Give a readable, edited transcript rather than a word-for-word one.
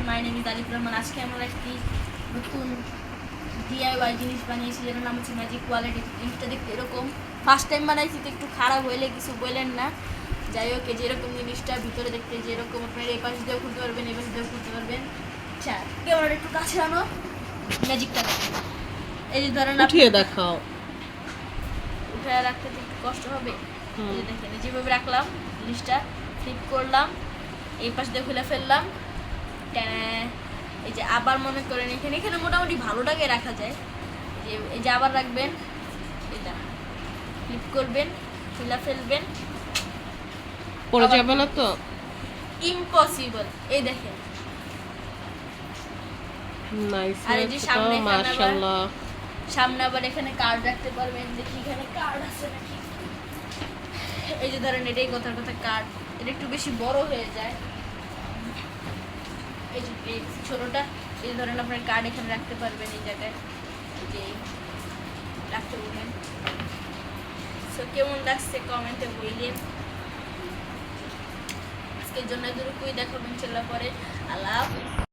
My name is আলিফ রহমান। আজকে আমরা একটি নতুন DIY জিনিস বানিয়েছি, যেটার নাম হচ্ছে ম্যাজিক ওয়ালেট। জিনিসটা দেখতে এরকম, ফার্স্ট টাইম বানাইছি তো একটু খারাপ হইলে কিছু বললেন না। যাই হোক, যেরকম জিনিসটা ভিতরে দেখতে যেরকম, আপনারা এই পাশ দিয়েও খুলতে পারবেন, এই পাশ দিয়েও খুলতে পারবেন। আচ্ছা, ক্যামেরাটা একটু কাছে আনো, ম্যাজিকটা দেখেন। এই যে ধরেন উঠিয়ে দেখাও। উঠে রাখতে তো একটু কষ্ট হবে। এই যে দেখেন, যেভাবে রাখলাম জিনিসটা, ফ্লিপ করলাম, এই পাশ দিয়ে খুলে ফেললাম, এই যে আবার মনে করেন এখানে এখানে মোটামুটি ভালোটাকে রাখা যায়। এই যে আবার রাখবেন, এটা ফ্লিপ করবেন, খুলে ফেলবেন, পড়ে যাবে না তো? ইম্পসিবল। এই দেখেন, নাইস। আর এই যে সামনে মাশাআল্লাহ, সামনে আবার এখানে কার্ড রাখতে পারবেন। দেখি এখানে কার্ড আছে নাকি। এই যে ধরেন, এটাই কথার কথা কার্ড, এটা একটু বেশি বড় হয়ে যায়। এই যে ছোটটা, এই ধরেন আপনার কার্ড এখানে রাখতে পারবেন, এই জায়গায় এই যে রাখতে পারবেন। সো কেমন লাগছে কমেন্টে বললেন। আজকের জন্য এতটুকুই, দেখাবেন চলা পরে। আল্লাহ হাফেজ।